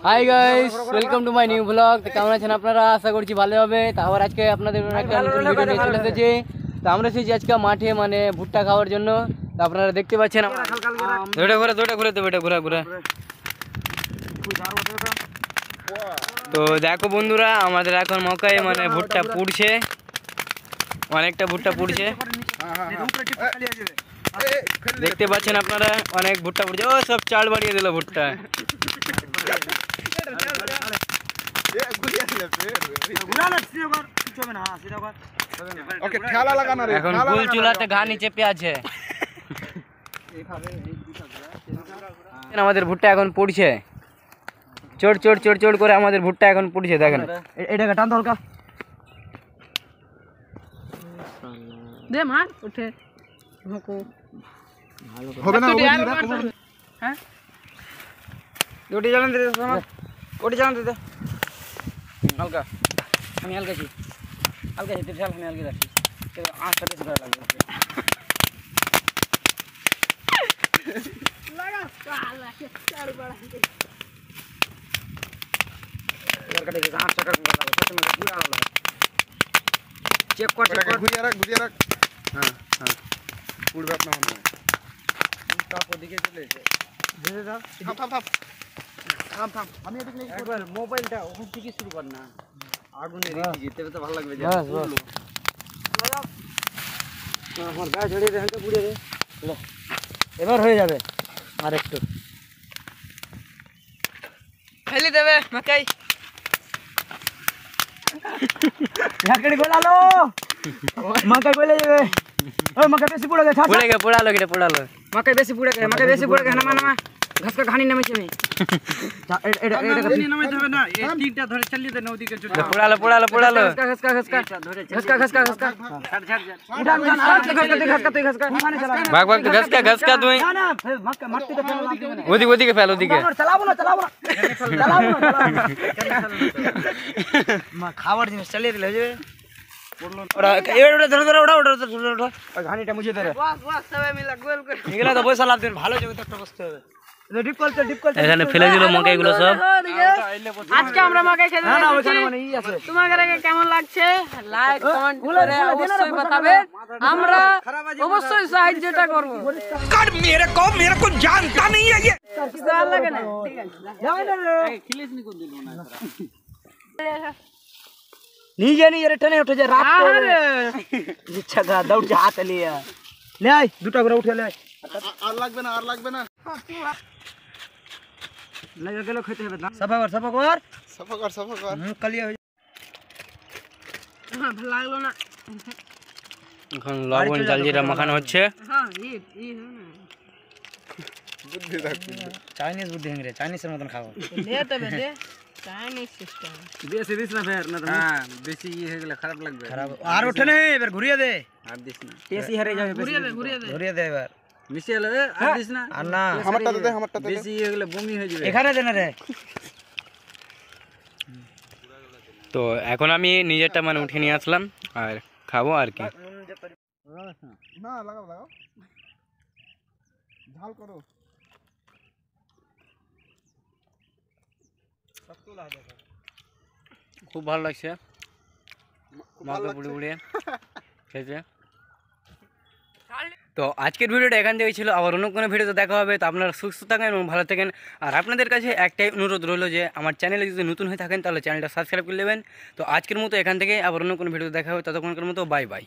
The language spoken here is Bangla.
Hi guys, welcome to my new blog. তো কেমন আছেন আপনারা? আশা করছি ভালো হবে। তারপর আজকে আপনাদের একটা নতুন ভিডিও নিয়ে চলে এসেছি। তো আমরা এসেছি আজকে মাঠে, মানে ভুট্টা খাওয়ার জন্য। তো আপনারা দেখতে পাচ্ছেন, ঘোরা। তো দেখো বন্ধুরা, আমাদের এখন মকায় মানে ভুট্টা পুড়ছে, অনেকটা ভুট্টা পুড়ছে। দেখতে পাচ্ছেন আপনারা, অনেক ভুট্টা পুড়ছে। ও সব চাল বাড়িয়ে দিল ভুট্টা। এখন গুল চুলাতে ঘা নিচে পেঁয়াছে। আমাদের ভুট্টা এখন পুড়ছে, চোর চোর চোর চোর করে আমাদের ভুট্টা এখন পুড়ছে। দেখেন এটাকে টান হালকা দে মার উঠে হবে না। হ্যাঁ ওটি জ্বালান দিতে, ওটি জ্বালান দিতে হালকা। আমি হালকাছি তুই ঢাল, আমি হালকা রাখছি। আঁচটা বেশি ভালো লাগবে। চেক কর, ঘুরিয়ে রাখ। হ্যাঁ পুড়বে আপনার মনে হয়। কাপ ওদিকে চলে এসে থাম। আমি একবার মোবাইলটা ওখান থেকে শুরু কর না, আগুনে রেখে যেতে তো ভালো লাগবে। আমার গায়ে ঝরিয়ে দে, হালকা পুড়িয়ে দে। এবার হয়ে যাবে। আর একটু ফেলে দেবে মাকাই। ঝাঁকড়ি গোলালো, মাকাই গলে যাবে। ওই মাকাই বেশি পুড়ে গেছে, পোড়ালো মাকাই বেশি পুড়ে গেছে। নামা ঘাস কা ঘানি নামেছে। আমি এটা নামাইতে হবে না, এই টিকটা ধরে চালিয়ে দে। নদীকে চলে পোড়ালো ঘাস কা তুই না মাটিতে ফেলো না, ওদিকে ফেল। চালাবো না মা খাবার জিনিস চালিয়ে দিলে হয়ে যাবে। ঘানিটা মুছে দে। এগুলা তো পয়সা লাভ দেন, ভালো যাবে তো একটা বসতে হবে। এখানে ফেলে দিল মকাই গুলো সব। আজকে আমরা মকাই খেতে যাচ্ছি। তোমাদের কেমন লাগছে লাইক কমেন্ট করে অবশ্যই बताবে। আমরা অবশ্যই সাহায্যটা করব। কার मेरे को जानता नहीं है ये ভাল লাগে না। ঠিক আছে যাও না রে, খিলেস নি কোন দিল না। নিজে টেনে উঠে যা রাত করে ইচ্ছা গা দৌড় যা হাতে লিয়া লে আয়। দুটো করে উঠে লে। আর লাগবে না লাগা গেল খেতে হবে না। সাফা কর কালিয়া হয়ে। ভালো লাগলো না। এখন লবণ জলজিরা মাখানো হচ্ছে। হ্যাঁ বুদ্ধি রাখবি, চাইনিজ বুদ্ধি হ্যাংরে, চাইনিজের মতন খাবো। লে তবে দে চাইনিজ সিস্টেম বেশি দিস না ফের না। হ্যাঁ বেশি হয়ে গেলে খারাপ লাগবে। আর ওঠে না, এবার ঘুরিয়ে দে। আর দিস না, টেস্টি হারে যাবে। ঘুরিয়ে দে এবার মিশিয়ে লে। আর দিস না, আর না আমারটা দে বেশি হয়ে গেলে বমি হয়ে যাবে। এখানে দে না রে। তো এখন আমি নিজেরটা মানে উঠে নিয়ে আসলাম আর খাবো আর কি। না লাগাও ঝাল করো। খুব ভালো লাগছে, মাকে পুড়ে খেয়েছে। তো আজকের ভিডিওটা এখান থেকে ছিল। আবার অন্য কোনো ভিডিওতে দেখা হবে। তো আপনারা সুস্থ থাকেন এবং ভালো থাকেন। আর আপনাদের কাছে একটাই অনুরোধ রইল যে আমার চ্যানেলে যদি নতুন হয়ে থাকেন তাহলে চ্যানেলটা সাবস্ক্রাইব করে নেবেন। তো আজকের মতো এখান থেকে আবার অন্য কোনো ভিডিওতে দেখা হবে। ততক্ষণকার মতো বাই।